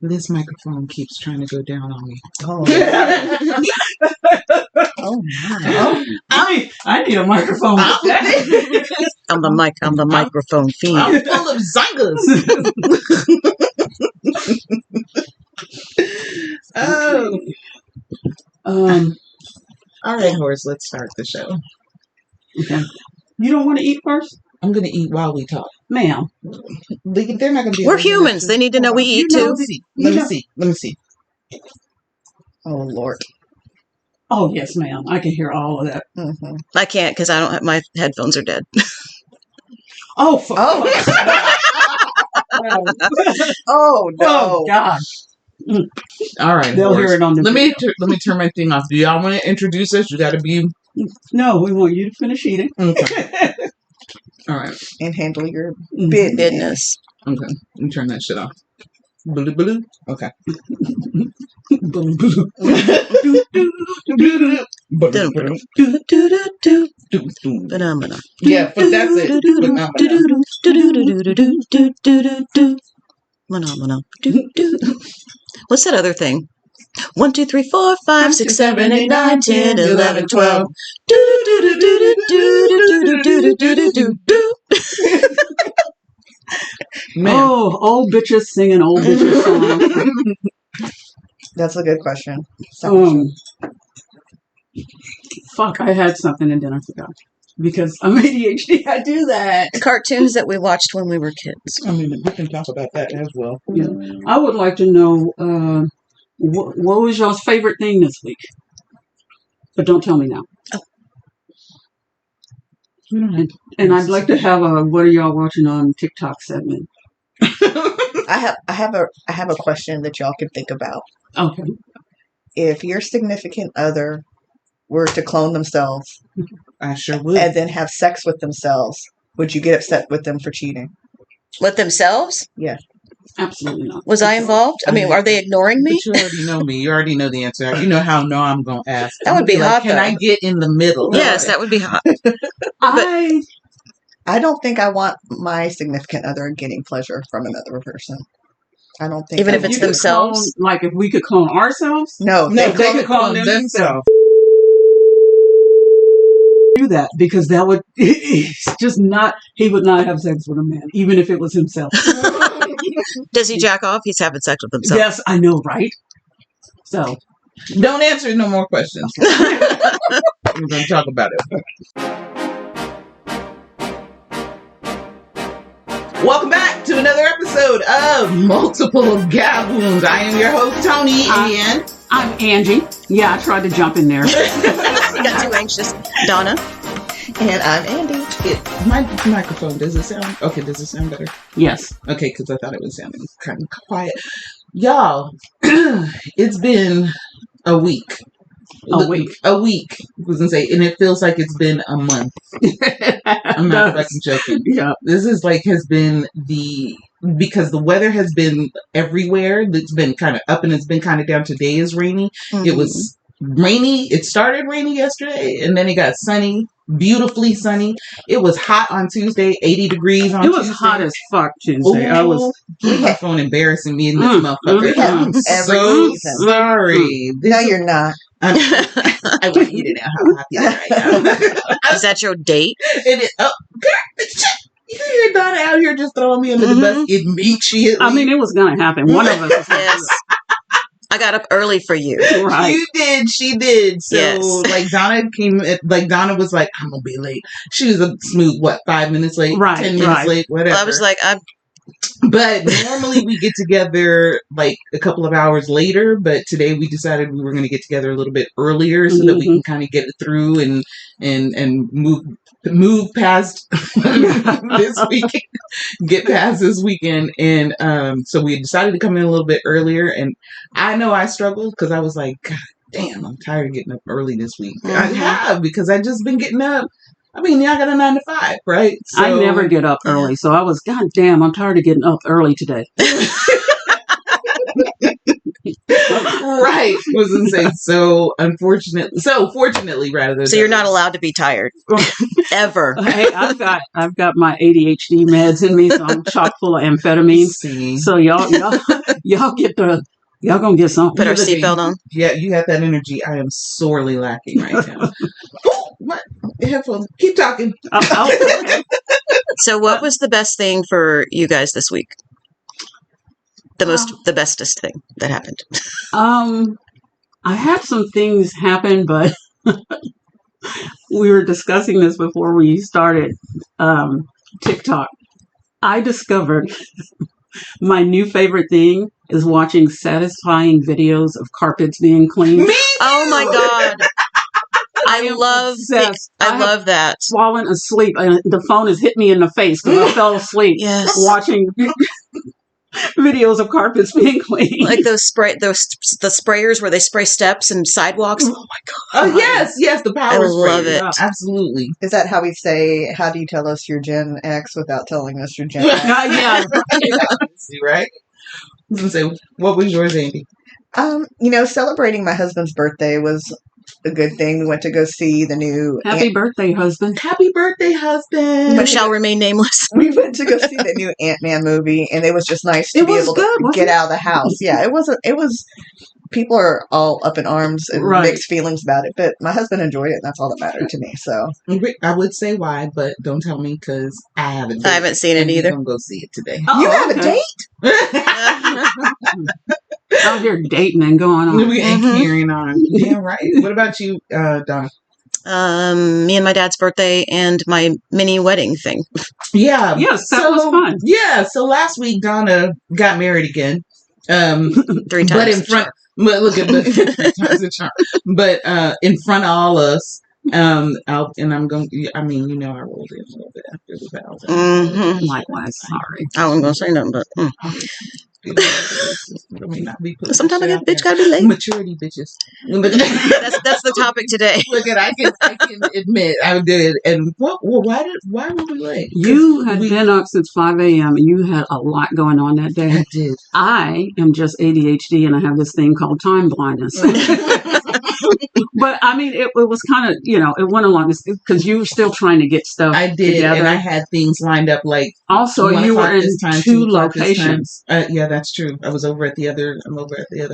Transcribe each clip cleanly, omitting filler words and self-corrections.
This microphone keeps trying to go down on me. Oh, oh I need a microphone. I'm the microphone fiend. I'm full of zingers. Oh. All right, Horace, let's start the show. Okay. You don't want to eat first? I'm going to eat while we talk. Ma'am. They're not going to be. We're humans. They need to know we eat too. Let me see. Oh, Lord. Oh, yes, ma'am. I can hear all of that. Mm-hmm. I can't because I don't have, my headphones are dead. Oh, Oh, no. Oh, God. All right. They'll hear it on the Let me turn my thing off. Do y'all want to introduce us? You got to be. No, we want you to finish eating. Okay. All right. And handle your business. Okay. Let me turn that shit off. Blue, blue. Okay. Phenomena. Yeah, but that's it. Phenomena. What's that other thing? 1, 2, 3, 4, 5, 6, 7, 8, 9, 10, 11, 12. Oh, old bitches singing old bitches songs. That's a good question. Fuck, I had something and then I forgot. Because I'm ADHD, I do that. Cartoons that we watched when we were kids. I mean, we can talk about that as well. Yeah. I would like to know what was y'all's favorite thing this week? But don't tell me now. Oh. And I'd like to have a what are y'all watching on TikTok segment. I have a question that y'all can think about. Okay. If your significant other were to clone themselves, I sure would, and then have sex with themselves, would you get upset with them for cheating? With themselves? Yeah. Absolutely not. Was I involved? I mean, are they ignoring me? But you already know me. You already know the answer. You know how no I'm going to ask. That would be hot, Can I get in the middle? Yes, that would be hot. I don't think I want my significant other getting pleasure from another person. I don't think. Even if it's themselves? Like if we could clone ourselves? No, they could clone themselves. Do that because that would it's just not he would not have sex with a man even if it was himself. Does he jack off? He's having sex with himself. Yes, I know, right? So don't answer no more questions. We're going to talk about it. Welcome back to another episode of Multiple Gab Wounds. I am your host, Tony, and I'm Angie. Yeah, I tried to jump in there. You got too anxious. Donna. And I'm Andy. My microphone, does it sound... Okay, does it sound better? Yes. Okay, because I thought it was sounding kind of quiet. Y'all, it's been a week. A week. I was going to say, and it feels like it's been a month. I'm not fucking joking. Yeah. This is has been because the weather has been everywhere. It's been kind of up and it's been kind of down. Today is rainy. Mm-hmm. It was rainy. It started rainy yesterday and then it got sunny, beautifully sunny. It was hot on Tuesday, 80 degrees on Tuesday. It was hot as fuck Tuesday. My phone embarrassing me in this motherfucker. I'm so sorry. No, you're not. I want you to know how happy I am. Is that your date? It is. Oh, girl, you hear Donna out here just throwing me under the bus immediately. I mean, it was going to happen. One of us. Yes. I got up early for you. Right. You did. She did. So, yes. Donna was like, I'm going to be late. She was a smooth, 5 minutes late? Right. 10 minutes late, whatever. I was like, But normally we get together a couple of hours later, but today we decided we were going to get together a little bit earlier so that we can kind of get it through and move past this weekend, get past this weekend. And so we decided to come in a little bit earlier. And I know I struggled because I was like, God damn, I'm tired of getting up early this week. Mm-hmm. I have, because I've just been getting up. I mean, I got a 9 to 5, right? So, I never get up early, so I was, God damn, I'm tired of getting up early today. Right. Was gonna say fortunately rather. So you're not allowed to be tired ever. Hey, I've got my ADHD meds in me, so I'm chock full of amphetamine. See. So y'all gonna get something. Put our seatbelt on. Yeah, you have that energy. I am sorely lacking right now. Oh, what headphones? Keep talking. Okay. So what was the best thing for you guys this week? The bestest thing that happened. I had some things happen, but we were discussing this before we started TikTok. I discovered my new favorite thing is watching satisfying videos of carpets being cleaned. Oh my God. I love that. Fallen asleep, and the phone has hit me in the face because I fell asleep watching videos of carpets being cleaned. Like the sprayers where they spray steps and sidewalks. Oh my God. Oh yes, the power. I love it. Yeah, absolutely. Is that how we say, how do you tell us you're Gen X without telling us you're Gen X? Yeah. See, right? I was gonna say, what was yours, Andy? Celebrating my husband's birthday was a good thing. We went to go see the new Happy birthday, husband. Happy birthday, husband. Who shall remain nameless. We went to go see the new Ant-Man movie, and it was just nice to be able to get out of the house. Yeah, it was. People are all up in arms and mixed feelings about it, but my husband enjoyed it, and that's all that mattered to me. So I would say why, but don't tell me because I haven't. I haven't seen it either. I'm gonna go see it today. You have a date? Out here dating and going on. We ain't carrying on. Yeah, right. What about you, Donna? Me and my dad's birthday and my mini wedding thing. Yeah. Yes, that was fun. Yeah. So last week Donna got married again. 3 times. But in front, but look at but in front of all us. I'm going. I mean, I rolled in a little bit after the vows. Mm-hmm. Likewise, sorry. I wasn't gonna say nothing, but sometimes a good bitch gotta be late. Maturity bitches. That's the topic today. Look at I can admit I did. And why were we late? You had been up since 5 a.m. and you had a lot going on that day. I did. I am just ADHD and I have this thing called time blindness. But I mean, it was kind of, it went along because you were still trying to get stuff. I did, together. and I had things lined up like. Also, you were in 2 locations. Yeah, that's true. I'm over at the other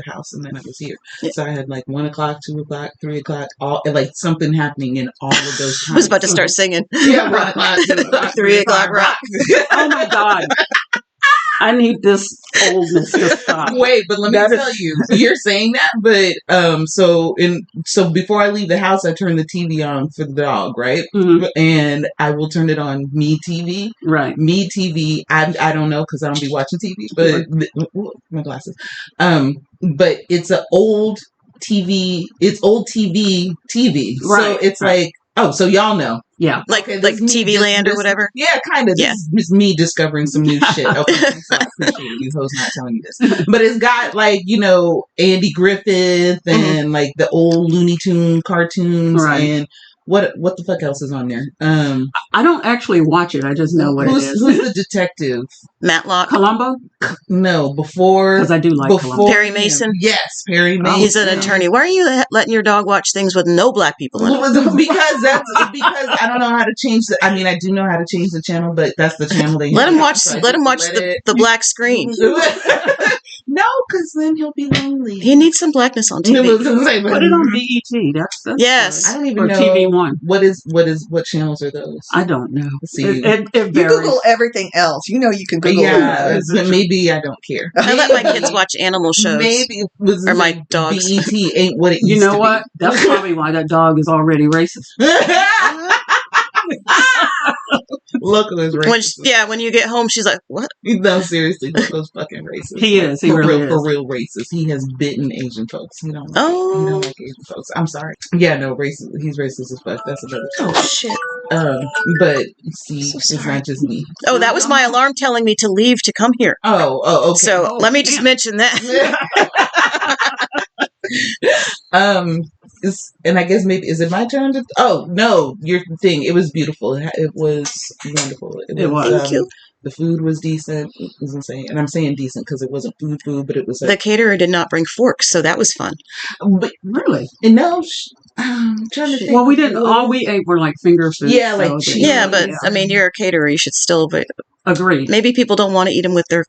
house, and then I was here. Yeah. So I had like 1 o'clock, 2 o'clock, 3 o'clock, all like something happening in all of those times. I was about to start singing. Yeah, 1 o'clock, 2 o'clock, 3 o'clock rock. Oh my God. I need this oldness to stop. Wait, but let me tell you, you're saying that, but so before I leave the house, I turn the TV on for the dog, right? Mm-hmm. And I will turn it on Me TV, right? Me TV. I don't know because I don't be watching TV, but my glasses. But it's an old TV. It's old TV, right? So it's like. Oh, so y'all know. Yeah. Like TV Land or whatever? Yeah, kind of. Yeah. This is me discovering some new shit. Okay, so I appreciate you hoes not telling you this. But it's got Andy Griffith and like the old Looney Tune cartoons and what the fuck else is on there? I don't actually watch it. I just know what it is. Who's the detective? Matlock. Columbo? No, before. Because I do like Columbo. Perry Mason? Yes, Perry Mason. He's an attorney. Why are you letting your dog watch things with no black people in it? Because I don't know how to change I mean, I do know how to change the channel, but that's the channel they let him watch the black screen. No, because then he'll be lonely. He needs some blackness on TV. Put it on BET. That's yes. I don't even know. TV1. What channels are those? I don't know. It you Google everything else. You can Google. Yeah, maybe I don't care. I let my kids watch animal shows. Maybe or my dogs. BET ain't what it used to be. You know what? That's probably why that dog is already racist. Loco's racist. When you get home, she's like, "What?" No, seriously, Loco's fucking racist. He is. He really is. For real racist. He has bitten Asian folks. He don't like Asian folks. I'm sorry. Yeah, no, racist. He's racist as fuck. That's another. Oh shit. But see, it's not just me. Oh, that was my alarm telling me to leave to come here. Oh, okay. So let me just mention that. And I guess maybe is it my turn to? Oh no, your thing. It was beautiful. It was wonderful. Thank you. The food was decent. It was insane. And I'm saying decent because it wasn't food, but it was the caterer did not bring forks, so that was fun. But really? No, I'm trying to think. Well, we didn't. All we ate were like finger foods. Yeah, like cheese. Yeah, but I mean, you're a caterer. You should still. Agree. Maybe people don't want to eat them with their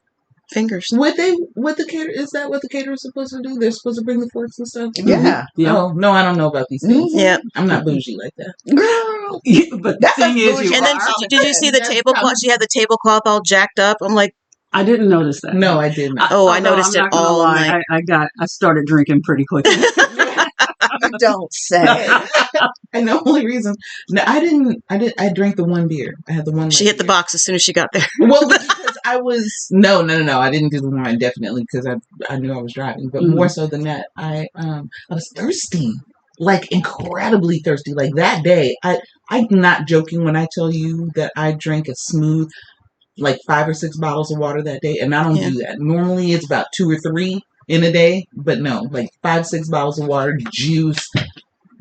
fingers. What the caterer is that? What the caterer is supposed to do? They're supposed to bring the forks and stuff. Yeah. Yeah. Oh no, I don't know about these things. Yeah, I'm not bougie like that. Girl. But the thing is, and then did you see the tablecloth? She had the tablecloth all jacked up. I'm like, I didn't notice that. No, I didn't. I noticed it all night. I started drinking pretty quickly. You don't say. And the only reason, no, I didn't. I drank the one beer. I had the one. She hit the box as soon as she got there. Well, because I was no. I didn't do the wine definitely because I knew I was driving. But more so than that, I was thirsty, like incredibly thirsty. Like that day, I'm not joking when I tell you that I drank a smooth, like 5 or 6 bottles of water that day, and I don't do that. Normally, it's about 2 or 3 in a day, but no, like 5, 6 bottles of water, juice.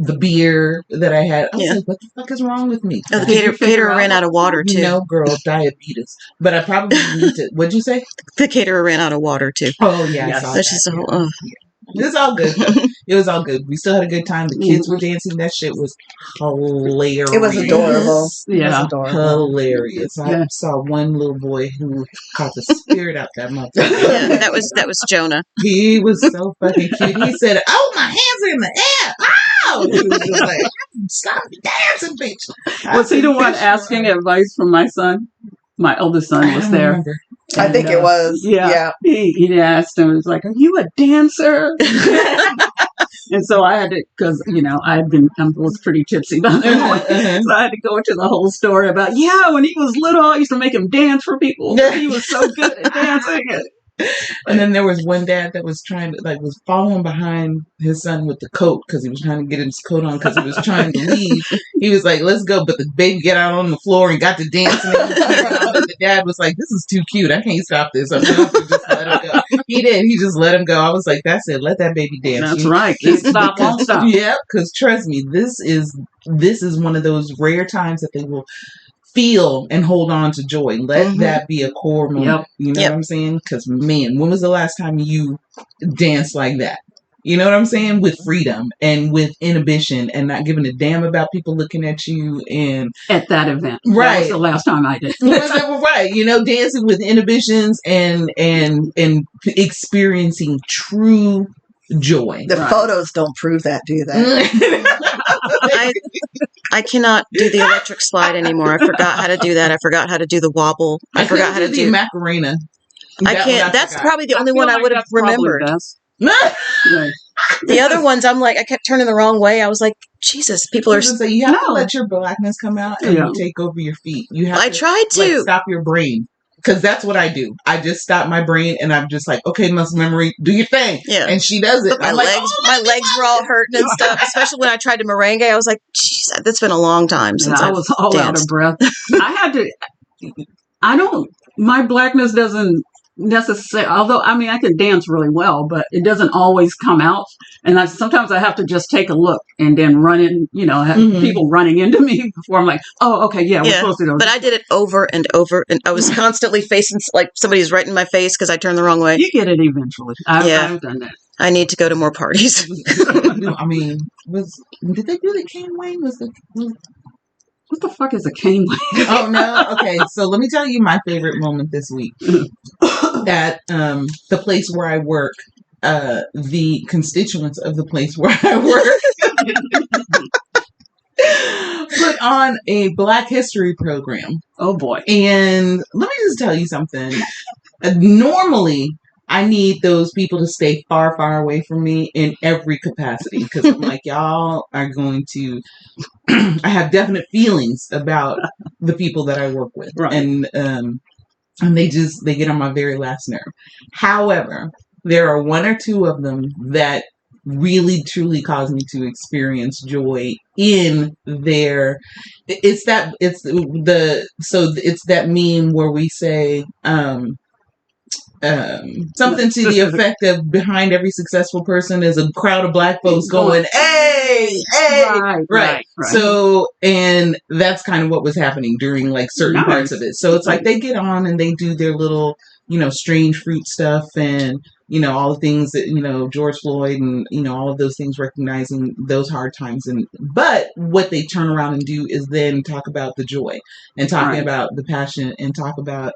The beer that I had, I was like, what the fuck is wrong with me? Oh, the caterer ran out of water, too. No, girl, diabetes. But I probably need to, what'd you say? The caterer ran out of water, too. Oh, yeah. Yes. That's just a whole... It was all good. It was all good. We still had a good time. The kids were dancing. That shit was hilarious. It was adorable. Yeah. It was adorable. Hilarious. I saw one little boy who caught the spirit out that motherfucker. Yeah, that was Jonah. He was so fucking cute. He said, "Oh, my hands are in the air." Oh, he was just like, "Stop dancing, bitch." Was he the one asking advice from my son? My eldest son was there. Remember. I think it was. Yeah. He asked him, he was like, "Are you a dancer?" And so I had to, because, I was pretty tipsy by that point. So I had to go into the whole story about, when he was little, I used to make him dance for people. He was so good at dancing. And then there was one dad that was trying to, was following behind his son with the coat because he was trying to get his coat on because he was trying to leave. He was like, "Let's go." But the baby got out on the floor and got to dancing. And the dad was like, "This is too cute. I can't stop this. I'm going to just let him go." He did. He just let him go. I was like, "That's it. Let that baby dance." That's right. Can't stop, won't stop. Yeah, because trust me, this is one of those rare times that they will feel and hold on to joy. Let that be a core moment. Yep. You know what I'm saying? Because, man, when was the last time you danced like that? You know what I'm saying? With freedom and with inhibition and not giving a damn about people looking at you and at that event. Right. That was the last time I did. Right. Dancing with inhibitions and experiencing true joy. The photos don't prove that, do they? I cannot do the electric slide anymore. I forgot how to do that. I forgot how to do the wobble. I forgot how to do the Macarena. I can't. That's probably the only one I would have remembered. Right. The other ones, I'm like, I kept turning the wrong way. I was like, Jesus, people are. So you have to let your blackness come out and you take over your feet. You have. I tried to stop your brain. Because that's what I do. I just stop my brain and I'm just like, okay, muscle memory, do your thing. Yeah. And she does it. But my legs were all hurting and stuff. Especially when I tried to merengue. I was like, jeez, that's been a long time since I was all danced. out of breath. My blackness doesn't necessarily, although, I can dance really well, but it doesn't always come out. And sometimes I have to just take a look and then run in, have people running into me before I'm like, oh, okay, we're supposed to go. But I did it over and over, and I was constantly facing, like, somebody's right in my face because I turned the wrong way. You get it eventually. I've done that. I need to go to more parties. Did they do the cane wing? What the fuck is a cane wing? Oh, no. Okay, so let me tell you my favorite moment this week. At the place where I work, the constituents of the place where I work put on a Black History program. Oh, boy. And let me just tell you something. Normally, I need those people to stay far, far away from me in every capacity because I'm like, y'all are going to. I have definite feelings about the people that I work with, right. and they get on my very last nerve. However, there are 1 or 2 of them that really, truly cause me to experience joy in their. It's that meme where we say. something to the effect of behind every successful person is a crowd of black folks going, hey, hey, right. So, and that's kind of what was happening during like certain parts of it. So it's like they get on and they do their little, strange fruit stuff and, all the things that, George Floyd and, all of those things, recognizing those hard times. But what they turn around and do is then talk about the joy and talking about the passion and talk about,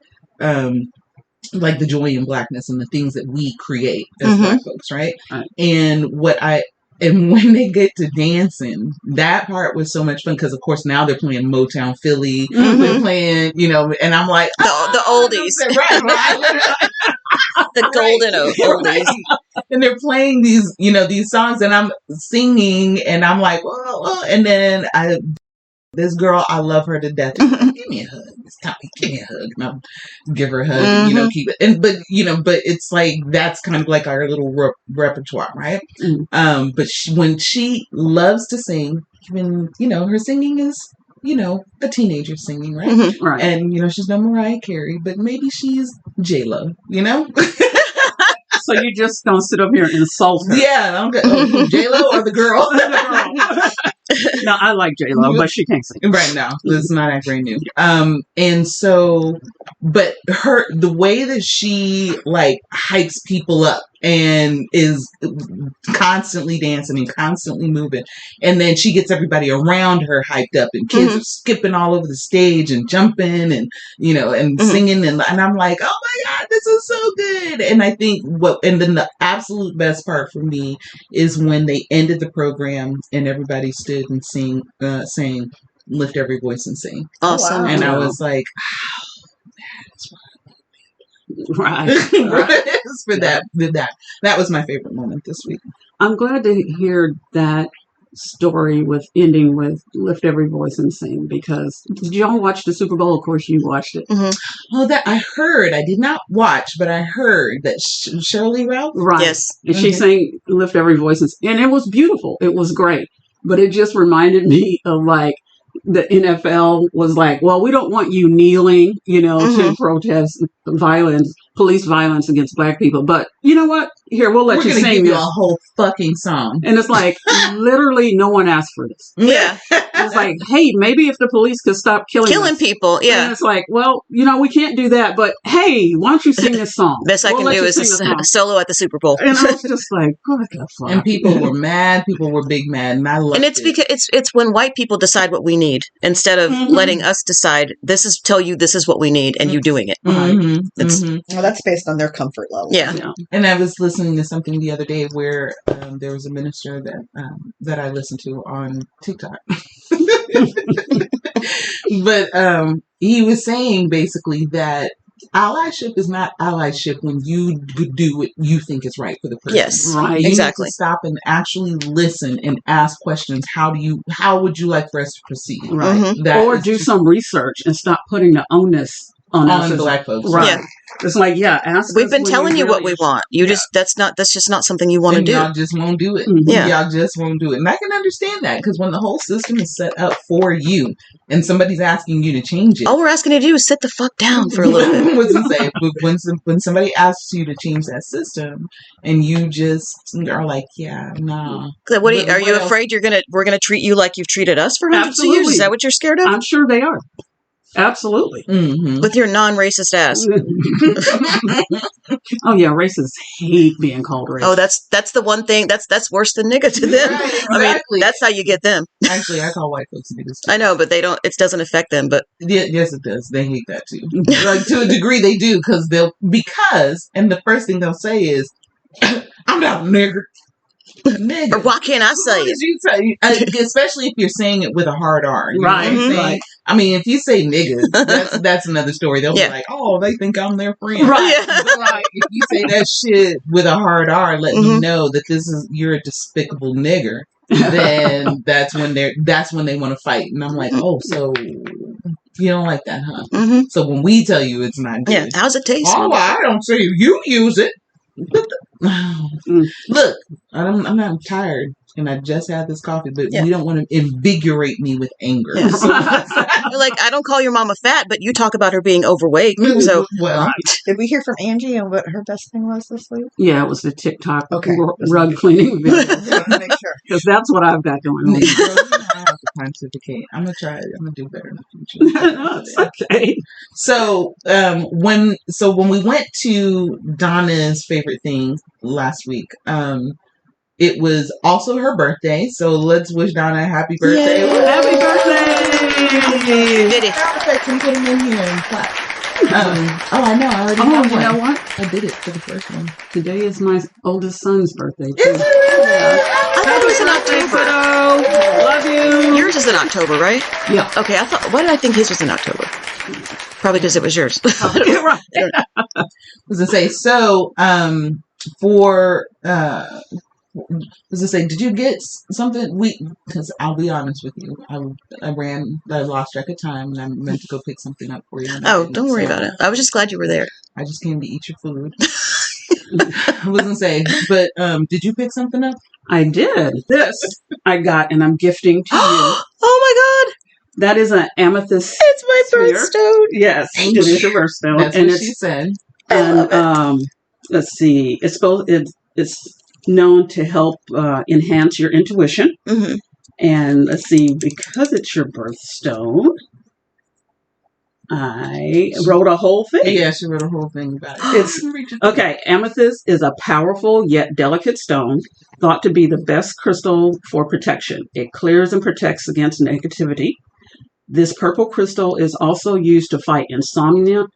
like the joy in blackness and the things that we create as black folks, right? And when they get to dancing, that part was so much fun because, of course, now they're playing Motown Philly. They're playing, and I'm like, the oldies, right? The golden oldies, and they're playing these songs, and I'm singing, and I'm like, whoa. And then this girl, I love her to death. Give me a hug. It's time. Give me a hug. And I'll give her a hug. Keep it. But it's like that's kind of like our little repertoire, right? But when she loves to sing, even her singing is a teenager singing, right? Right. And she's no Mariah Carey, but maybe she's J-Lo. So you just gonna sit up here and insult her? Yeah, I'm good. J-Lo or the girl? No, I like J-Lo, but she can't sing. Right now. This is not that great news. And so, but the way that she like hypes people up and is constantly dancing and constantly moving. And then she gets everybody around her hyped up and kids are skipping all over the stage and jumping and, and singing. And I'm like, oh my God, this is so good. And I think and then the absolute best part for me is when they ended the program and everybody stood and sang, lift every voice and sing. Awesome. And I was like, right. For that was my favorite moment this week. I'm glad to hear that story with ending with lift every voice and sing, because did y'all watch the Super Bowl? Of course you watched it. Well, that I heard. I did not watch, but I heard that Shirley Ralph, right? Yes, and she sang lift every voice and it was beautiful. It was great, but it just reminded me of like the NFL was like, well, we don't want you kneeling, to protest police violence against black people. But you know what? Here, we'll let you sing a whole fucking song. And it's like, literally no one asked for this. Yeah. It's like, hey, maybe if the police could stop killing people. Yeah. And it's like, well, we can't do that. But hey, why don't you sing this song? Best I can do is a solo at the Super Bowl. And I was just like, what the fuck? And people were mad. People were big mad. And I loved it. And it's because it's when white people decide what we need instead of letting us decide. This is what we need, and you doing it. Well, that's based on their comfort level. Yeah. And I was listening to something the other day where there was a minister that I listened to on TikTok. But he was saying basically that allyship is not allyship when you do what you think is right for the person. Yes, right. You exactly. need to stop and actually listen and ask questions. How would you like for us to proceed? Right. Or do some research and stop putting the onus on us black folks. Right. Yeah. It's like, ask We've been telling you what we want. You just that's just not something you want to do. Y'all just won't do it. Yeah. Y'all just won't do it. And I can understand that because when the whole system is set up for you and somebody's asking you to change it. All we're asking you to do is sit the fuck down for a little bit. What's it say? When somebody asks you to change that system and you just are like, yeah, nah. Are you afraid we're gonna treat you like you've treated us for hundreds of years? Is that what you're scared of? I'm sure they are. Absolutely. With your non-racist ass. Oh yeah, racists hate being called racist. Oh, that's the one thing that's worse than nigga to them. Right, exactly. I mean, that's how you get them. Actually, I call white folks niggas. I know, but it doesn't affect them. But yes, it does. They hate that too. Like to a degree, they do and the first thing they'll say is, "I'm not a nigger." Nigga. Or why can't I say it? You say? Especially if you're saying it with a hard R. Right. Right. I mean, if you say niggas, that's another story. They'll be like, oh, they think I'm their friend. Right. Yeah. But like, if you say that shit with a hard R, letting them know that you're a despicable nigger, then that's when they want to fight. And I'm like, oh, so you don't like that, huh? So when we tell you it's not good. Yeah. How's it taste? Oh, I don't say you use it. Look, I'm tired. and I just had this coffee, but we don't want to invigorate me with anger. Yeah. So, like, I don't call your mama fat, but you talk about her being overweight. So, did we hear from Angie and what her best thing was this week? Yeah, it was the TikTok rug cleaning video. Make sure, because that's what I've got going on. I have to pontificate. I'm gonna try it. I'm gonna do better in the future. No, it's okay. So when we went to Donna's favorite thing last week, it was also her birthday. So let's wish Donna a happy birthday! Yay. Happy birthday! Did it? Can put them in here and clap. I know. I already know you know what? I did it for the first one. Today is my oldest son's birthday. Is it? I thought it was in October. Love you. Yours is in October, right? Yeah. Okay. Why did I think his was in October? Probably because it was yours. Right. I was gonna say, so for did you get something? Because I'll be honest with you, I lost track of time, and I meant to go pick something up for you. Oh, don't worry about it. I was just glad you were there. I just came to eat your food. I was gonna say, but did you pick something up? I did. This I got, and I'm gifting to you. Oh my God! That is an amethyst. It's my birthstone. Yes, it is your birthstone. That's what she said. And let's see. It's known to help enhance your intuition. Mm-hmm. And let's see, because it's your birthstone, I wrote a whole thing. Yeah, she wrote a whole thing about it. Okay, amethyst is a powerful yet delicate stone, thought to be the best crystal for protection. It clears and protects against negativity. This purple crystal is also used to fight insomnia,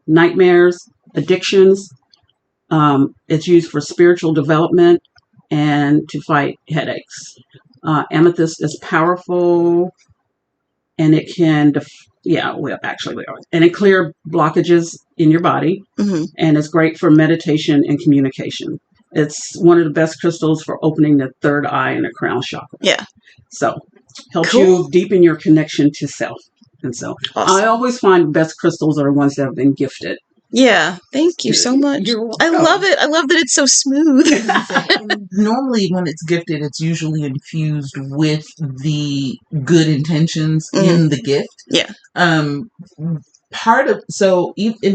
nightmares, addictions. It's used for spiritual development and to fight headaches. Amethyst is powerful, and it can, and it clear blockages in your body, mm-hmm. and it's great for meditation and communication. It's one of the best crystals for opening the third eye and the crown chakra. Yeah. So, helps you deepen your connection to self. And so, awesome. I always find the best crystals are the ones that have been gifted. Yeah, thank you so much. I love it. I love that it's so smooth. Normally, when it's gifted, it's usually infused with the good intentions in the gift. Yeah. In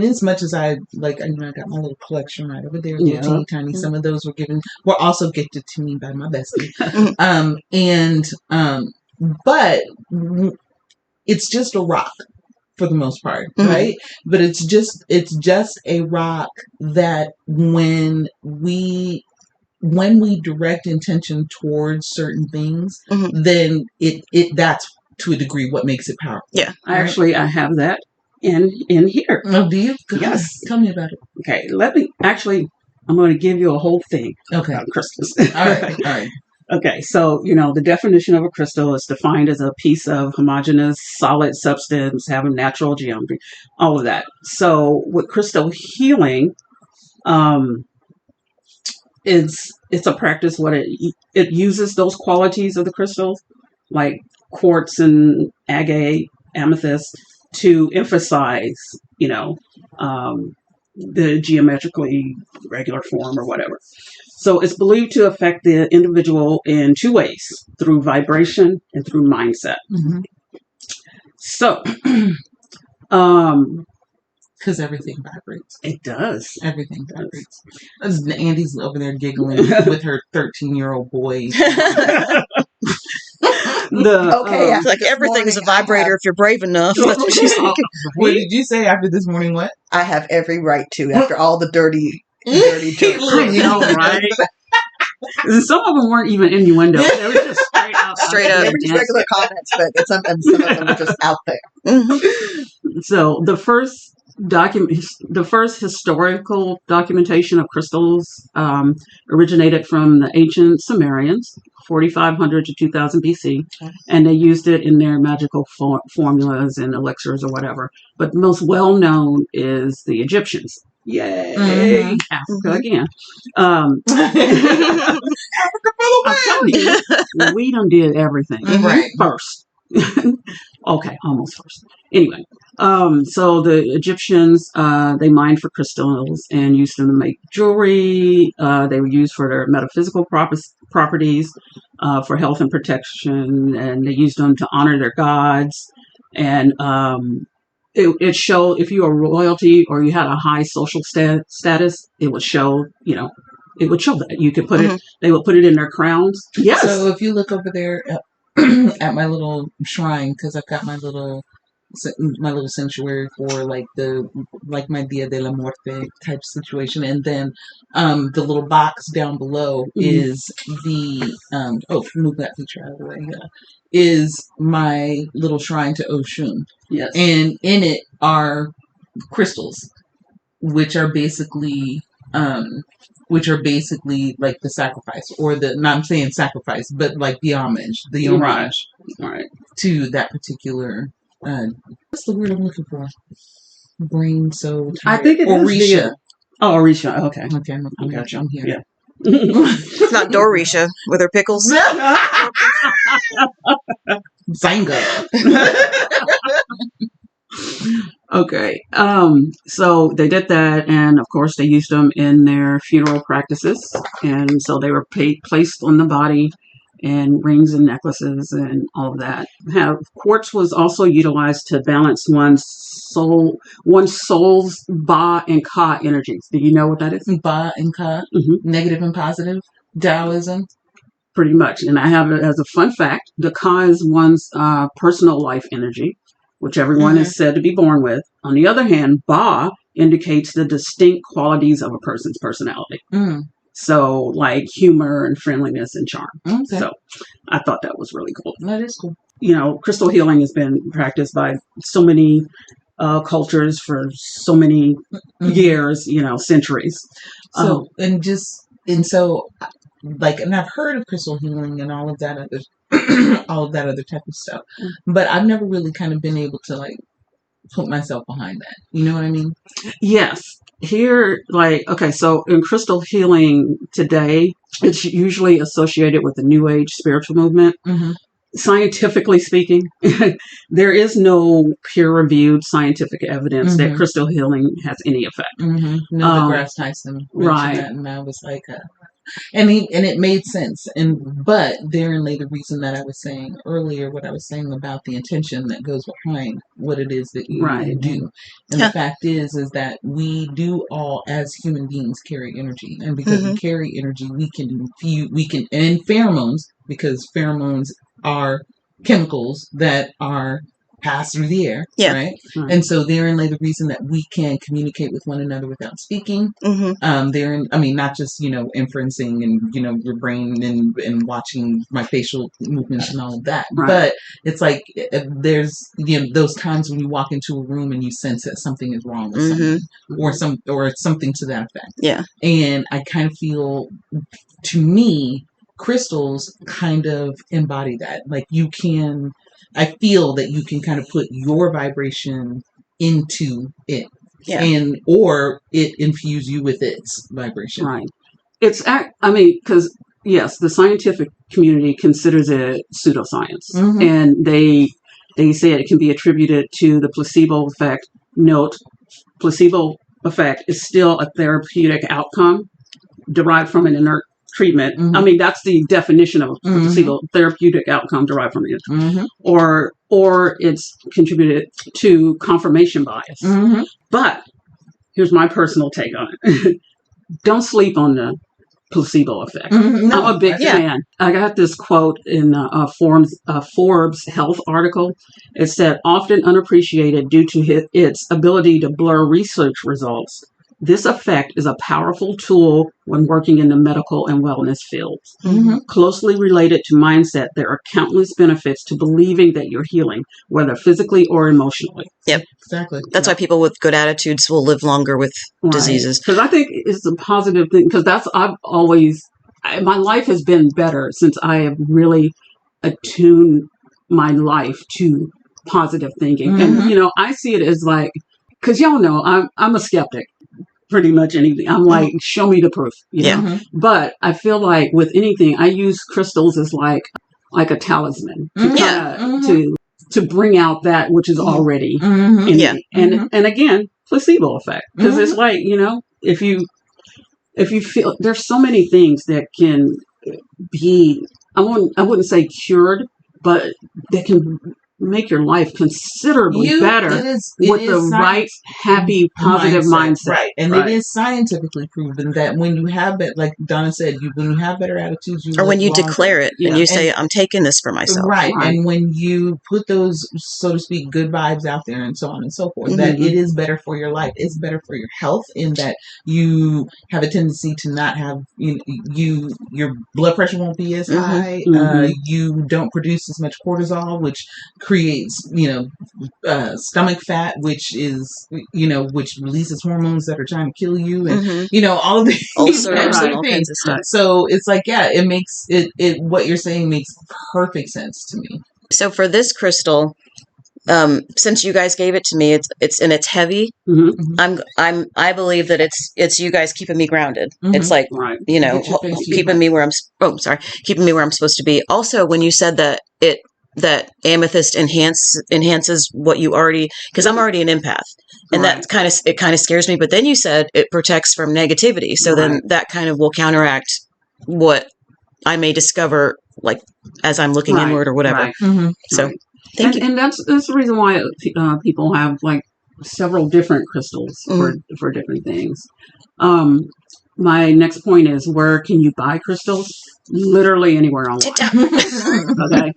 as much as I got my little collection right over there, teeny tiny. Some of those were also gifted to me by my bestie. But it's just a rock. For the most part, right? But it's just a rock that when we direct intention towards certain things, then it that's to a degree what makes it powerful. Yeah, right? I have that in here. Oh, do you? Yes. Tell me about it. Okay, I'm going to give you a whole thing. Okay, about crystals. All right. Okay, so, the definition of a crystal is defined as a piece of homogeneous solid substance having natural geometry, all of that. So with crystal healing, it's a practice it uses those qualities of the crystals, like quartz and agate, amethyst, to emphasize, the geometrically regular form or whatever. So it's believed to affect the individual in two ways, through vibration and through mindset. Mm-hmm. So, because everything vibrates. It does. Everything vibrates. Andy's over there giggling with her 13-year-old boy. It's like everything's a vibrator if you're brave enough. That's what she's thinking. What did you say after this morning? What? I have every right to, after all the dirty jokes. I know, right? Some of them weren't even innuendo. They were just straight up. They were just regular comments, but some of them were just out there. Mm-hmm. So the first historical documentation of crystals originated from the ancient Sumerians, 4500 to 2000 BC, and they used it in their magical formulas and elixirs or whatever. But the most well-known is the Egyptians. Yay! Mm-hmm. Africa again. Africa for the win! I'm telling you, we done did everything right first. Okay, almost first. Anyway, So the Egyptians, they mined for crystals and used them to make jewelry. They were used for their metaphysical properties, for health and protection, and they used them to honor their gods. And it showed if you were royalty or you had a high social status, it would show, it would show that you could put it, they would put it in their crowns. Yes. So if you look over there at my little shrine, because I've got my little sanctuary for like my Dia de la Muerte type situation, and then the little box down below is the move that picture out of the way, is my little shrine to Oshun. Yes. And in it are crystals, which are basically like the sacrifice, or not saying sacrifice, but like the homage right. to that particular what's the word I'm looking for? Brain so tired. I think it Orisha. is Orisha. Okay. Okay, I got you. I'm here. Yeah. It's not Dorisha with her pickles. Zanga. Okay. So they did that, and of course they used them in their funeral practices, and so they were placed on the body, and rings and necklaces and all of that. Quartz was also utilized to balance one's soul's Ba and Ka energies. Do you know what that is? Ba and Ka, negative and positive, Taoism. Pretty much. And I have it as a fun fact. The Ka is one's personal life energy, which everyone is said to be born with. On the other hand, Ba indicates the distinct qualities of a person's personality. So, like humor and friendliness and charm. Okay. So, I thought that was really cool. That is cool. Crystal healing has been practiced by so many cultures for so many years, centuries. So, and I've heard of crystal healing and all of that other type of stuff, but I've never really kind of been able to like put myself behind that. You know what I mean? Yes. Here, so in crystal healing today, it's usually associated with the New Age spiritual movement. Scientifically speaking, there is no peer-reviewed scientific evidence that crystal healing has any effect. Neil deGrasse Tyson mentioned that, and I was like, and it made sense. But therein lay the reason that I was saying earlier, what I was saying about the intention that goes behind what it is that you do. And the fact is that we do all as human beings carry energy, and because we carry energy, we can and pheromones, because pheromones are chemicals that are passed through the air, right? And so therein lay the reason that we can communicate with one another without speaking. Not just inferencing and your brain and watching my facial movements and all of that, but it's like there's those times when you walk into a room and you sense that something is wrong with someone, or something to that effect. Yeah, and I kind of feel, to me, crystals kind of embody that. Like I feel that you can kind of put your vibration into it, or it infuse you with its vibration. Right. Because yes, the scientific community considers it pseudoscience, and they say it can be attributed to the placebo effect. Note, placebo effect is still a therapeutic outcome derived from an inert treatment. That's the definition of placebo, therapeutic outcome derived from it. Or it's contributed to confirmation bias. But here's my personal take on it. Don't sleep on the placebo effect. I'm a big fan. I got this quote in a Forbes health article. It said, often unappreciated due to its ability to blur research results, this effect is a powerful tool when working in the medical and wellness fields. Closely related to mindset, there are countless benefits to believing that you're healing, whether physically or emotionally. Yep. Exactly. That's why people with good attitudes will live longer with diseases. Because I think it's a positive thing, because my life has been better since I have really attuned my life to positive thinking. And, I see it as like, because y'all know I'm a skeptic. Pretty much anything. I'm like, show me the proof. But I feel like with anything, I use crystals as like a talisman to to bring out that which is already Mm-hmm. in Yeah. me. And again, placebo effect, because it's like, if you feel, there's so many things that can be, I wouldn't say cured, but that can make your life considerably better with the right, happy, positive mindset. Right. And it is scientifically proven that when you have it, like Donna said, when you have better attitudes, you or when you longer. declare it and you say, I'm taking this for myself. Right. And when you put those, so to speak, good vibes out there and so on and so forth, that it is better for your life. It's better for your health in that you have a tendency to not have, your blood pressure won't be as high. You don't produce as much cortisol, which creates, stomach fat, which is, which releases hormones that are trying to kill you, and all of these ulcers and all kinds of stuff. So it's like, it makes it what you're saying makes perfect sense to me. So for this crystal, since you guys gave it to me, it's heavy. I believe that it's you guys keeping me grounded. It's like, keeping me where keeping me where I'm supposed to be. Also, when you said that amethyst enhances what you already, because I'm already an empath, and that kind of scares me. But then you said it protects from negativity, so then that kind of will counteract what I may discover, like as I'm looking inward or whatever. So thank you. And that's the reason why people have like several different crystals for different things. My next point is, where can you buy crystals? Literally anywhere online. Okay.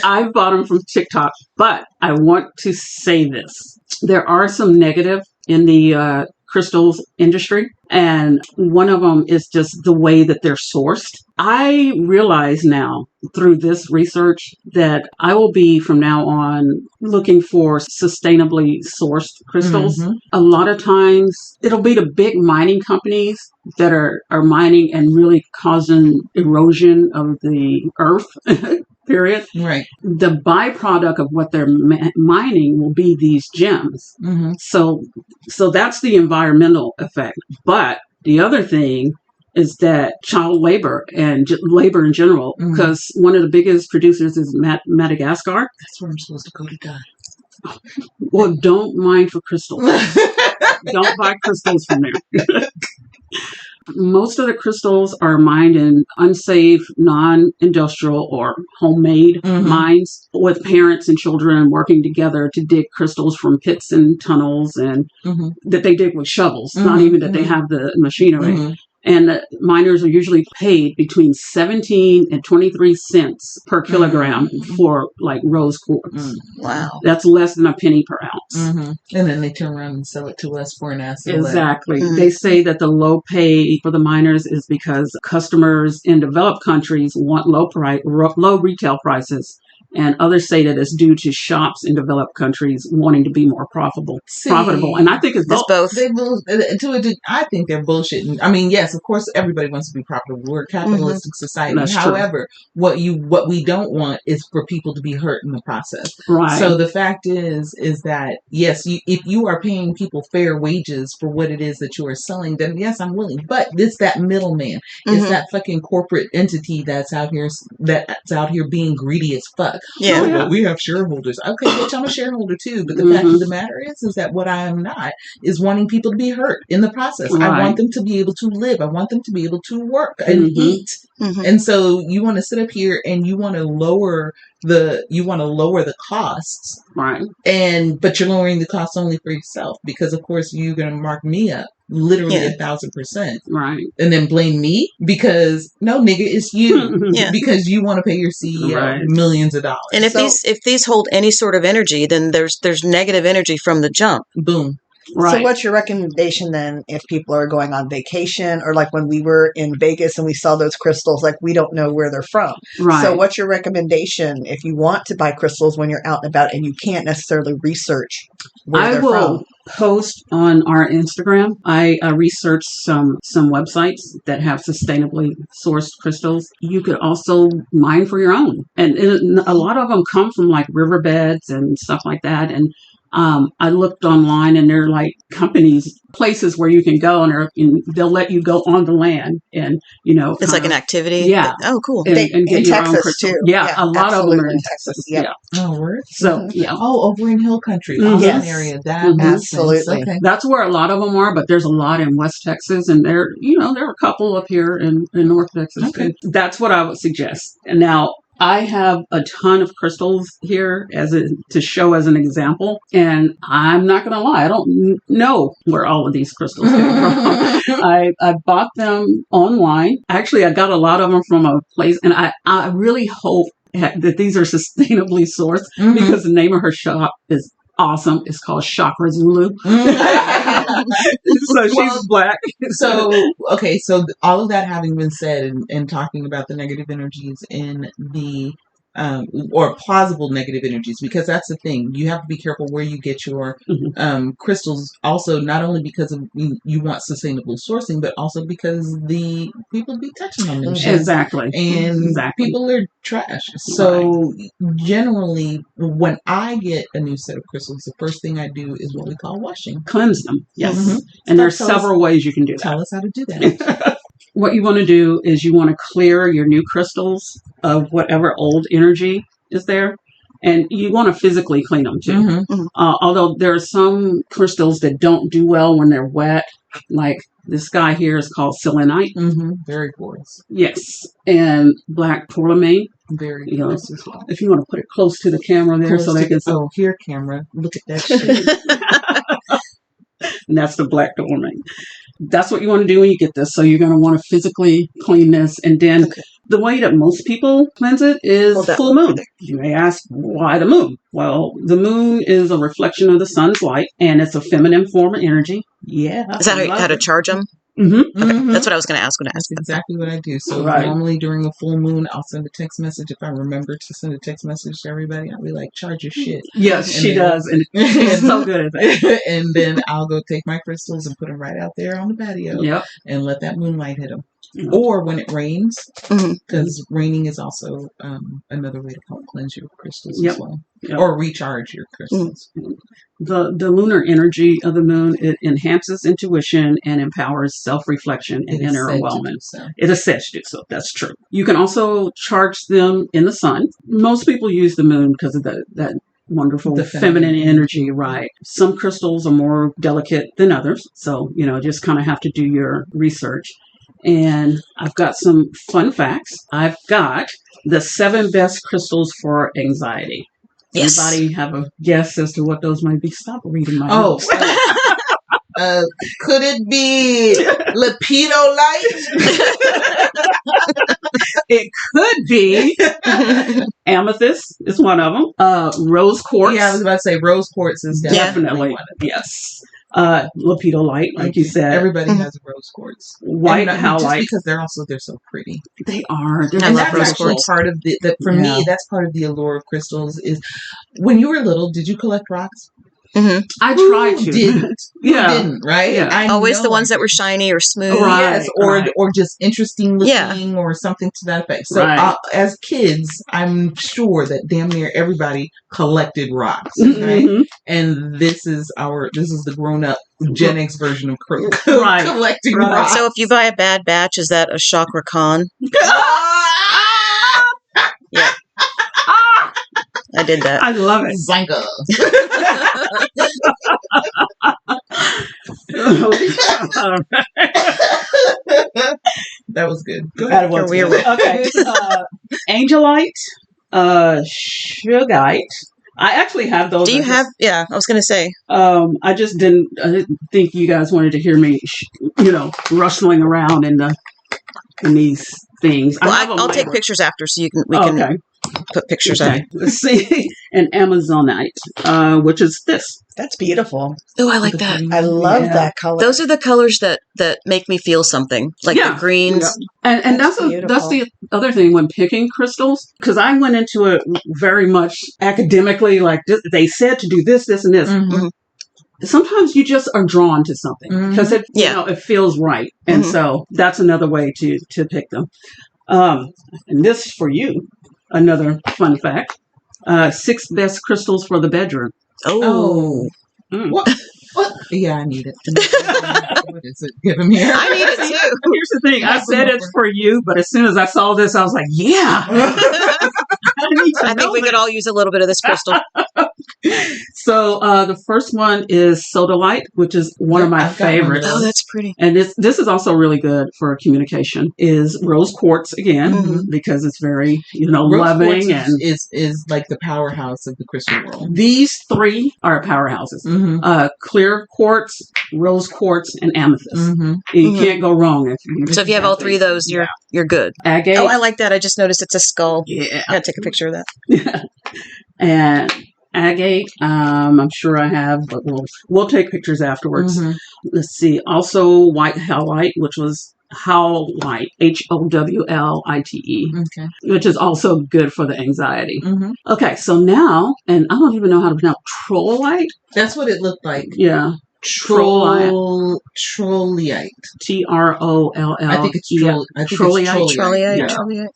I've bought them from TikTok, but I want to say this. There are some negative in the crystals industry, and one of them is just the way that they're sourced. I realize now through this research that I will be from now on looking for sustainably sourced crystals. A lot of times it'll be the big mining companies that are mining and really causing erosion of the earth. Period. Right. The byproduct of what they're mining will be these gems. So that's the environmental effect. But the other thing is that child labor and labor in general, because one of the biggest producers is Madagascar. That's where I'm supposed to go to die. Well, don't mine for crystals. Don't buy crystals from there. Most of the crystals are mined in unsafe, non-industrial or homemade mines, with parents and children working together to dig crystals from pits and tunnels, and that they dig with shovels, not even that they have the machinery. And the miners are usually paid between 17 and 23 cents per kilogram for like rose quartz. Wow. That's less than a penny per ounce. And then they turn around and sell it to us for an asset. Exactly. They say that the low pay for the miners is because customers in developed countries want low retail prices. And others say that it's due to shops in developed countries wanting to be more profitable. And I think it's both. I think they're bullshitting. I mean, yes, of course, everybody wants to be profitable. We're a capitalistic society. That's However, what we don't want is for people to be hurt in the process. Right. So the fact is that, yes, if you are paying people fair wages for what it is that you are selling, then yes, I'm willing. But it's that middleman. It's that fucking corporate entity that's out here being greedy as fuck. Yeah. Oh, well, we have shareholders. Okay, bitch, I'm a shareholder too. But the fact of the matter is that what I am not is wanting people to be hurt in the process. Right. I want them to be able to live. I want them to be able to work and eat. And so you want to sit up here and you want to lower the costs. Right. But you're lowering the costs only for yourself, because of course you're going to mark me up literally 1,000%. Right. And then blame me because no, nigga, it's you. Because you want to pay your CEO millions of dollars. And if these hold any sort of energy, then there's negative energy from the jump. Boom. Right. So what's your recommendation then if people are going on vacation, or like when we were in Vegas and we saw those crystals, like we don't know where they're from. Right. So what's your recommendation if you want to buy crystals when you're out and about and you can't necessarily research where they're from? I will post on our Instagram. I researched some websites that have sustainably sourced crystals. You could also mine for your own. And a lot of them come from like riverbeds and stuff like that. And I looked online, and they're like companies, places where you can go, and they'll let you go on the land, and it's like an activity. Yeah. Oh, cool. And get in your Texas own crystal. too. Yeah, a lot of them are in Texas. Yep. Yeah. Oh, word. So yeah. Oh, over in Hill Country, awesome area. That absolutely. Okay. That's where a lot of them are, but there's a lot in West Texas, and there are a couple up here in North Texas. Okay. That's what I would suggest. And now, I have a ton of crystals here to show as an example, and I'm not going to lie, I don't know where all of these crystals came from. I bought them online. Actually, I got a lot of them from a place, and I really hope that these are sustainably sourced, because the name of her shop is awesome. It's called Chakra Zulu. So she's black. So all of that having been said, and talking about the negative energies in the or plausible negative energies, because that's the thing. You have to be careful where you get your crystals. Also, not only because of you want sustainable sourcing, but also because the people be touching on them. Exactly. And people are trash. So generally, when I get a new set of crystals, the first thing I do is what we call washing. Cleanse them. Yes. And there's several ways you can do that. Tell us how to do that. What you want to do is you want to clear your new crystals of whatever old energy is there. And you want to physically clean them too. Although there are some crystals that don't do well when they're wet. Like this guy here is called selenite. Very porous. Yes. And black tourmaline. Very porous as well. If you want to put it close to the camera there so they can see. Oh, here, camera. Look at that shit. And that's the black tourmaline. That's what you want to do when you get this. So you're going to want to physically clean this. And then the way that most people cleanse it is full moon. You may ask, why the moon? Well, the moon is a reflection of the sun's light, and it's a feminine form of energy. Yeah. Is that how to charge them? Okay. That's what I was going to ask when I asked. That's exactly what I do. So normally during a full moon, I'll send a text message. If I remember to send a text message to everybody, I'll be like, charge your shit. Yes, she does. And she's so good at that. And then I'll go take my crystals and put them right out there on the patio and let that moonlight hit them. Or when it rains, because raining is also another way to help cleanse your crystals as well. Or recharge your crystals. The lunar energy of the moon, it enhances intuition and empowers self-reflection and inner wellness. It is said to do so. That's true. You can also charge them in the sun. Most people use the moon because of that wonderful feminine energy, right? Some crystals are more delicate than others. So, just kind of have to do your research. And I've got some fun facts. I've got the 7 best crystals for anxiety. Yes. Anybody have a guess as to what those might be? Stop reading my notes. Could it be Lipido Light? It could be. Amethyst is one of them. Rose quartz. Yeah, I was about to say rose quartz is definitely one of them. Yes. Lepidolite, like you said. Everybody has a rose quartz. White howlite. Just because they're so pretty. They are. And that's actually part of for me, that's part of the allure of crystals is when you were little, did you collect rocks? I tried to. Didn't. Didn't, right? Yeah. Always the ones that were shiny or smooth. Right. Yes, or just interesting looking or something to that effect. So as kids, I'm sure that damn near everybody collected rocks, right? And this is the grown-up Gen X version of collecting rocks. So if you buy a bad batch, is that a chakra con? Yeah. I did that. I love it. Zanka. That was good. Go ahead. Okay. Angelite, Shugite. I actually have those. Do you have? Yeah, I was going to say. I didn't think you guys wanted to hear me, rustling around in these things. Well, I'll take pictures after, so we can put pictures on. Let's see. An Amazonite, which is this. That's beautiful. Oh, I like that. I love that color. Those are the colors that make me feel something, like the greens. Yeah. And that's the other thing when picking crystals, because I went into it very much academically, like they said to do this, this, and this. Sometimes you just are drawn to something because it feels right, and so that's another way to pick them. And this for you, another fun fact: 6 best crystals for the bedroom. Oh. What? Yeah, I need it. What is it giving me? I need it too. Here's the thing. I said it's for you, but as soon as I saw this, I was like, yeah. I think we could all use a little bit of this crystal. So the first one is Soda Light, which is one of my favorites. Oh, that's pretty. And this is also really good for communication. Is rose quartz again, because it's very loving and is like the powerhouse of the crystal world. These three are powerhouses: clear quartz, rose quartz, and amethyst. You can't go wrong so if you have all three of those, you're good. Agate. Oh, I like that. I just noticed it's a skull. Yeah, I gotta take a picture of that. Yeah. And agate, I'm sure I have, but we'll take pictures afterwards. Let's see. Also, white howlite, which was Howlite, HOWLITE, which is also good for the anxiety. Okay, so now, and I don't even know how to pronounce trollite. That's what it looked like. Yeah. Trollite. TROLL. I think it's trollite.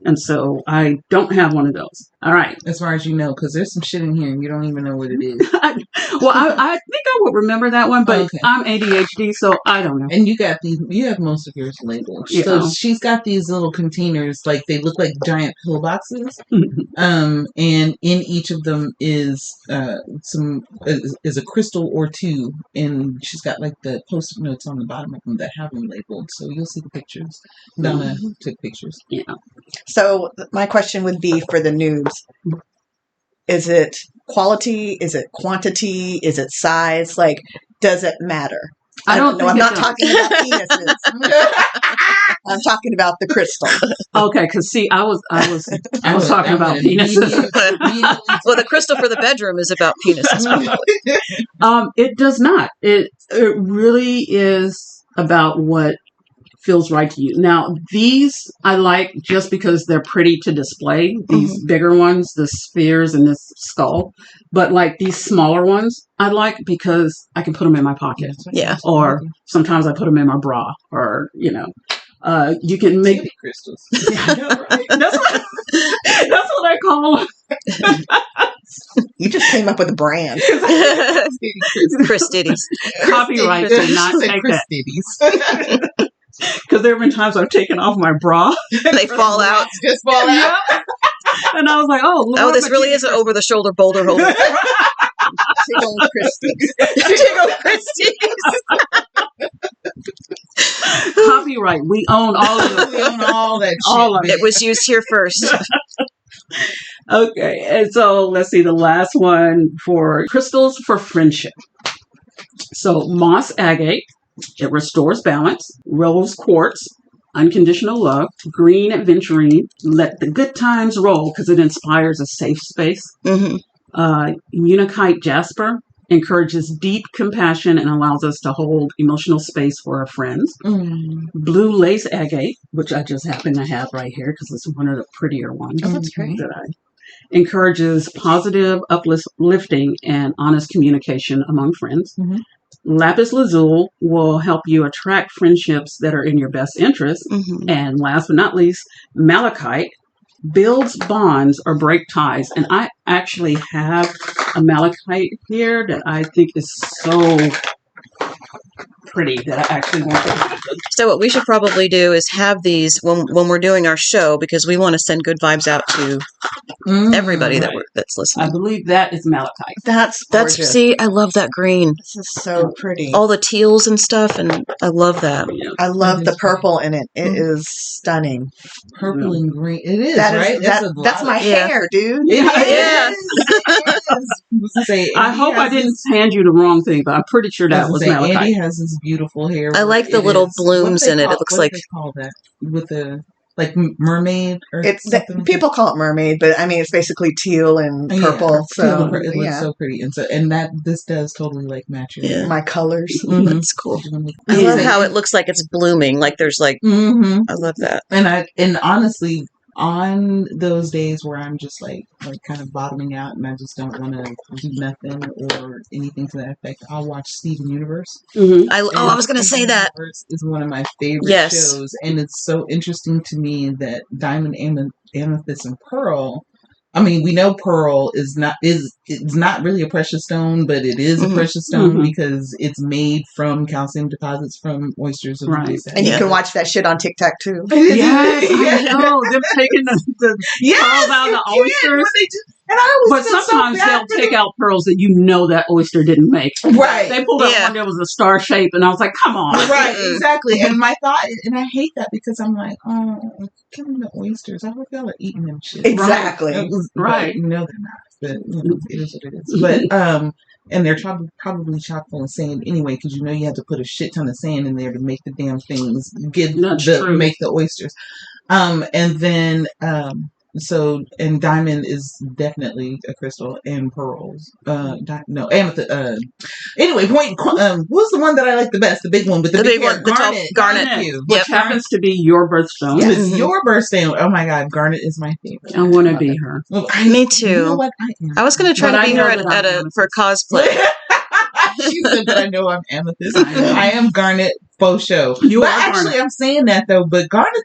And so I don't have one of those. All right. As far as you know, because there's some shit in here and you don't even know what it is. Well, I think I would remember that one, but I'm ADHD, so I don't know. And you have most of yours labeled. Yeah. So she's got these little containers, like they look like giant pillboxes. And in each of them is a crystal or two, and she's got like the post-it notes on the bottom of them that have them labeled. So you'll see the pictures. Donna took pictures. Yeah. So my question would be for the noobs. Is it quality? Is it quantity? Is it size? Like, does it matter? I don't know. I'm not talking about penises. I'm talking about the crystal. Okay, because see, I was talking about penises. Well, the crystal for the bedroom is about penises. It does not. It really is about what feels right to you. Now, these I like just because they're pretty to display. These bigger ones, the spheres and this skull. But like these smaller ones, I like because I can put them in my pocket. Yeah. Or sometimes I put them in my bra. Or you can make crystals. Yeah, I know, right? That's what I call them. You just came up with a brand. Crystitties. Copyright did not take that. Because there have been times I've taken off my bra. They fall out. Just fall out. And I was like, oh, Lord. Oh, this really is an over-the-shoulder boulder holder. Tig Ol Crysties. Tig Ol Crysties. Copyright. We own all of it. We own all that shit. All of it. It was used here first. Okay. And so let's see the last one for crystals for friendship. So moss agate. It restores balance. Rose quartz, unconditional love. Green aventurine, let the good times roll because it inspires a safe space. Unikite jasper encourages deep compassion and allows us to hold emotional space for our friends. Blue lace agate, which I just happen to have right here because it's one of the prettier ones. Oh, that's great. That I encourages positive uplifting and honest communication among friends. Lapis lazuli will help you attract friendships that are in your best interest. And last but not least, malachite builds bonds or break ties. And I actually have a malachite here that I think is so pretty that I actually want to. So what we should probably do is have these when we're doing our show, because we want to send good vibes out to everybody that's listening. I believe that is malachite. That's gorgeous. See, I love that green. This is so pretty. All the teals and stuff, and I love that. I love the purple in it. It is stunning. Purple and green. It is, right? That's my hair, dude. Yeah. I hope I didn't hand you the wrong thing, but I'm pretty sure that was malachite. Andy has this beautiful hair. I like the little blooms in it. It looks like. What do they call that? With the like mermaid or something? People call it mermaid, but I mean it's basically teal and purple. So it looks so pretty, and that this does totally like match my colors. That's cool. I love how it looks like it's blooming. Like there's like I love that. And honestly, on those days where I'm just like kind of bottoming out and I just don't want to do nothing or anything to that effect, I'll watch Steven Universe. I was going to say that is one of my favorite shows, and it's so interesting to me that Diamond, Amethyst, and Pearl I mean, we know pearl is not really a precious stone, but it is a precious stone because it's made from calcium deposits from oysters. Right. And you can watch that shit on TikTok too. Yes, I know. They're taking the pearls out of the oysters. But sometimes they'll take out pearls that that oyster didn't make. Right. They pulled up one that was a star shape, and I was like, come on. Right, exactly. And my thought, and I hate that because I'm like, oh, give them the oysters. I hope y'all are eating them shit. Exactly. Right. They're not. But it is what it is. But and they're probably chock full of sand anyway, because you have to put a shit ton of sand in there to make the damn things make the oysters. And then and diamond is definitely a crystal, and pearls. Amethyst. Anyway, who's the one that I like the best? The big one with the big one, garnet. Which happens to be your birthstone. Yes, it's your birthstone. Oh my God, garnet is my favorite. I want to be her. Well, me too. You know what? I was going to try to be her for cosplay. She said that I know I'm amethyst. I am garnet faux show. Garnet. I'm saying that though. But garnet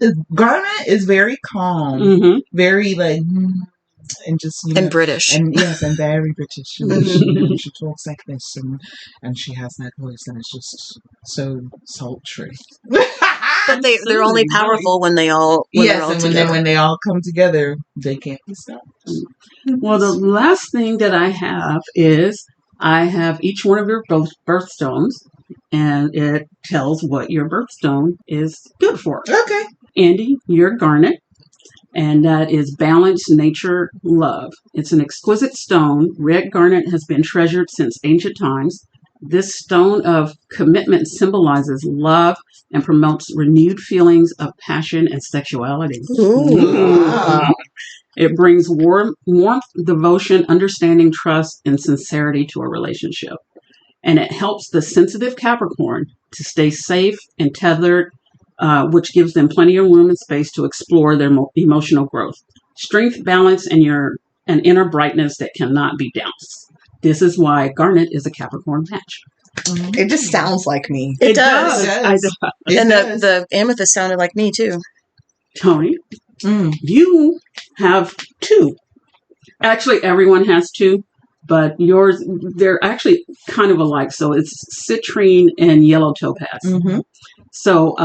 is very calm, very like, and just and British, and yes, and very British. She talks like this, and she has that voice, and it's just so sultry. But they're only powerful when they all when they all come together, they can't be stopped. Well, the last thing that I have is I have each one of your birthstones, and it tells what your birthstone is good for. Okay. Andy, you're garnet, and that is balance, nature, love. It's an exquisite stone. Red garnet has been treasured since ancient times. This stone of commitment symbolizes love and promotes renewed feelings of passion and sexuality. Ooh. Wow. It brings warmth, devotion, understanding, trust, and sincerity to a relationship. And it helps the sensitive Capricorn to stay safe and tethered, which gives them plenty of room and space to explore their emotional growth. Strength, balance, and an inner brightness that cannot be doused. This is why garnet is a Capricorn match. It just sounds like me. It does. And the amethyst sounded like me too. Tony, you have two. Actually, everyone has two, but yours, they're actually kind of alike. So it's citrine and yellow topaz. So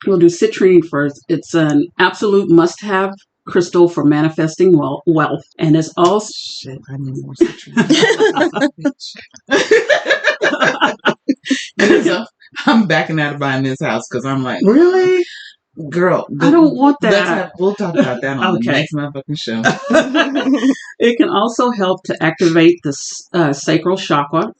we'll do citrine first. It's an absolute must-have crystal for manifesting wealth, and it's also shit. I need more citrine. I'm backing out of buying this house because I'm like, really, girl. I don't want that. We'll talk about that on the next motherfucking show. It can also help to activate the sacral chakra.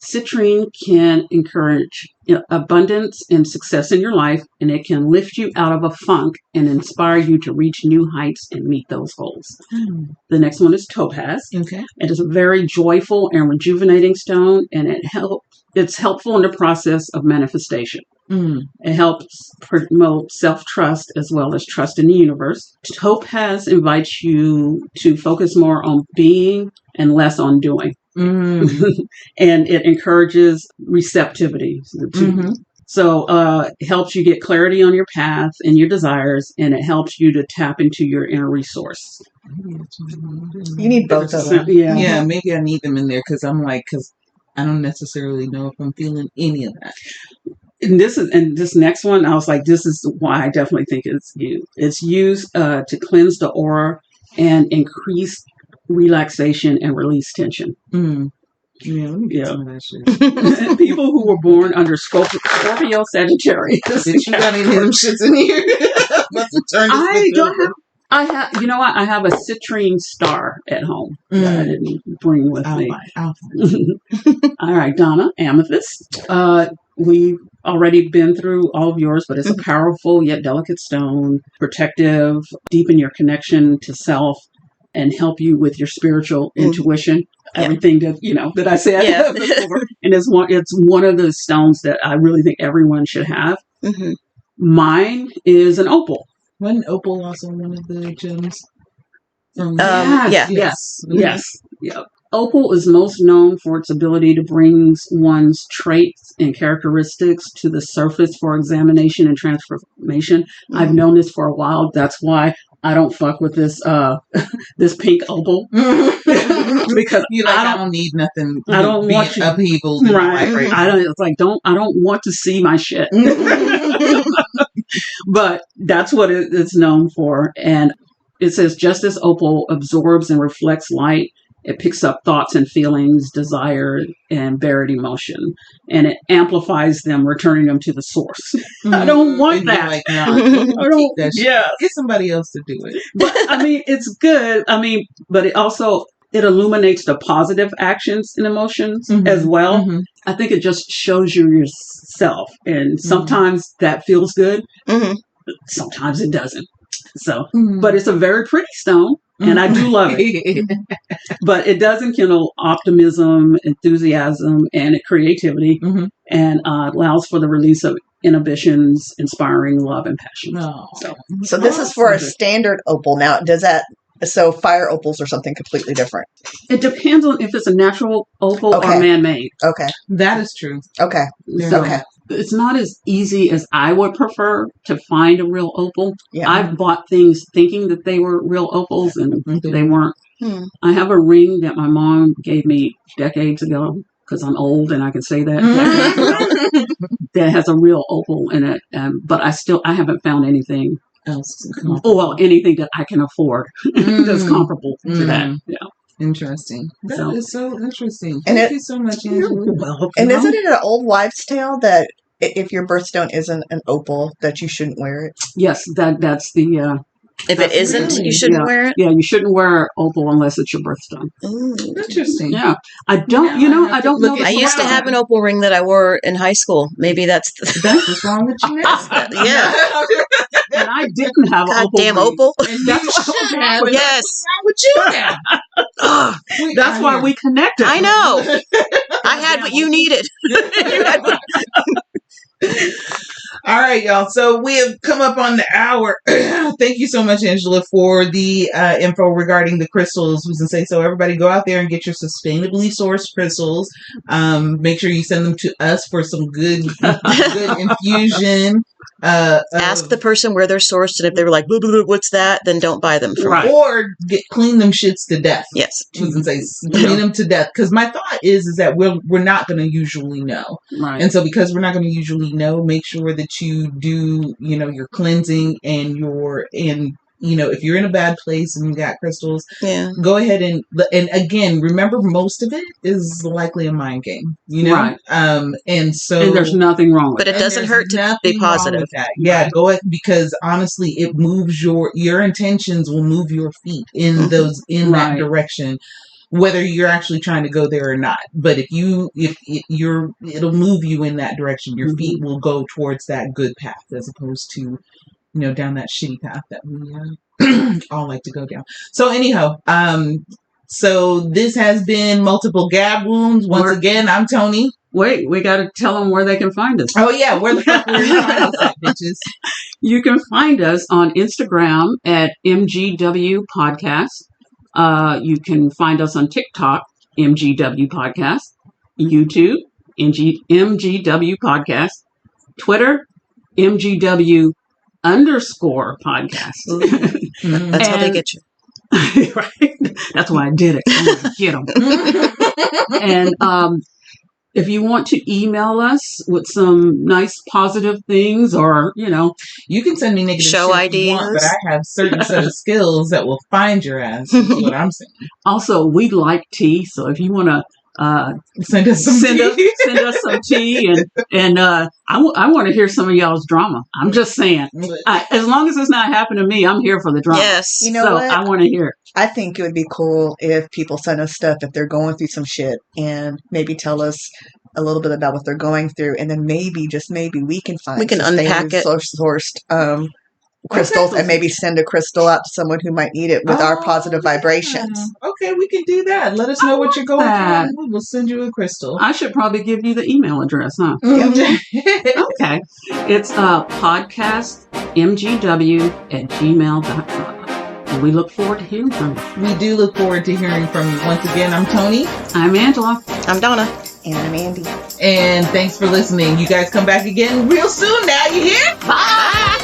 Citrine can encourage abundance and success in your life, and it can lift you out of a funk and inspire you to reach new heights and meet those goals. The next one is topaz. Okay. It is a very joyful and rejuvenating stone, and it's helpful in the process of manifestation. It helps promote self-trust as well as trust in the universe. Topaz invites you to focus more on being and less on doing. And it encourages receptivity. So it helps you get clarity on your path and your desires, and it helps you to tap into your inner resource. You need both of them. Yeah, maybe I need them in there because I don't necessarily know if I'm feeling any of that. And this next one, I was like, this is why I definitely think it's you. It's used to cleanse the aura and increase relaxation and release tension. Yeah, let me get some of that shit. People who were born under Scorpio, Sagittarius. Did you got any of them shits in here? I have. You know what? I have a citrine star at home that I didn't bring with me. All right, Donna, amethyst. We've already been through all of yours, but it's a powerful yet delicate stone, protective, deepen your connection to self, and help you with your spiritual intuition. Everything that I said before. And it's one of the stones that I really think everyone should have. Mine is an opal. Wasn't opal also one of the gems? Yes. Opal is most known for its ability to bring one's traits and characteristics to the surface for examination and transformation. I've known this for a while. That's why I don't fuck with this this pink opal because I don't need nothing. I don't want you upheaval. Right. I don't. It's like I don't want to see my shit. But that's what it's known for. And it says just as opal absorbs and reflects light, it picks up thoughts and feelings, desire, and buried emotion, and it amplifies them, returning them to the source. I don't want that. Like, no, I don't. Yeah, get somebody else to do it. But I mean, it's good. I mean, but it also illuminates the positive actions and emotions as well. Mm-hmm. I think it just shows you yourself, and sometimes that feels good. Mm-hmm. Sometimes it doesn't. So, but it's a very pretty stone. And I do love it. But it does enkindle optimism, enthusiasm, and creativity, and allows for the release of inhibitions, inspiring love and passion. Oh. So this is for a standard opal. Now, so fire opals are something completely different? It depends on if it's a natural opal or man-made. Okay. That is true. Okay. So it's not as easy as I would prefer to find a real opal. Yeah. I've bought things thinking that they were real opals and they weren't. I have a ring that my mom gave me decades ago because I'm old and I can say that. That has a real opal in it. But I haven't found anything else. Anything that I can afford that's comparable to that. Yeah. Interesting. That is so interesting. And Thank you so much, Angela. And isn't it an old wives' tale that if your birthstone isn't an opal, that you shouldn't wear it? Yes, that's the. If it isn't, you shouldn't wear it? Yeah, you shouldn't wear opal unless it's your birthstone. Interesting. Yeah. I don't know. I used to have an opal ring that I wore in high school. Maybe that's what's wrong with you now. Yeah. And I didn't have an opal. Damn opal. And that's what yes. What's wrong with you now? That's why we connected. I know. I had what you needed. All right, y'all. So we have come up on the hour. Thank you so much, Angela, for the info regarding the crystals. We can say so. Everybody, go out there and get your sustainably sourced crystals. Make sure you send them to us for some good infusion. Ask the person where they're sourced, and if they were like, blah, blah, blah, "What's that?" then don't buy them. Or clean them shits to death. Yes, we can say clean them to death. Because my thought is that we're not going to usually know, right? And so because we're not going to usually know, make sure that you do your cleansing and if you're in a bad place and you got crystals, go ahead and again, remember, most of it is likely a mind game, right? And there's nothing wrong with it. But it doesn't hurt to be positive. Yeah, go ahead, because honestly, it moves your intentions will move your feet in that direction, whether you're actually trying to go there or not. But it'll move you in that direction. Your feet will go towards that good path as opposed to down that shitty path that we all like to go down. So anyhow, so this has been Multiple Gab Wounds. Once again, I'm Tony. Wait, we got to tell them where they can find us. Oh yeah, where the fuck are you find us at, bitches? You can find us on Instagram at MGW Podcast. You can find us on TikTok, MGW Podcast, YouTube, MGW Podcast, Twitter, MGW _podcast. That's how they get you. Right? That's why I did it. I'm gonna get them. And if you want to email us with some nice positive things, or you can send me negative show shit ideas. You want, but I have certain set of skills that will find your ass. Is what I'm saying. Also, we like tea, so if you want to send us some tea, and I want to hear some of y'all's drama. I'm just saying, as long as it's not happening to me, I'm here for the drama. Yes, what? I want to hear it. I think it would be cool if people send us stuff if they're going through some shit, and maybe tell us a little bit about what they're going through, and then maybe, just maybe, we can unpack it, sourced crystals, and maybe send a crystal out to someone who might need it with our positive vibrations. Okay, we can do that. Let us know what you're going through. We'll send you a crystal. I should probably give you the email address, huh? Okay. It's podcastmgw@gmail.com. And we look forward to hearing from you. We do look forward to hearing from you. Once again, I'm Tony. I'm Angela. I'm Donna. And I'm Andy. And thanks for listening. You guys come back again real soon now. You hear? Bye!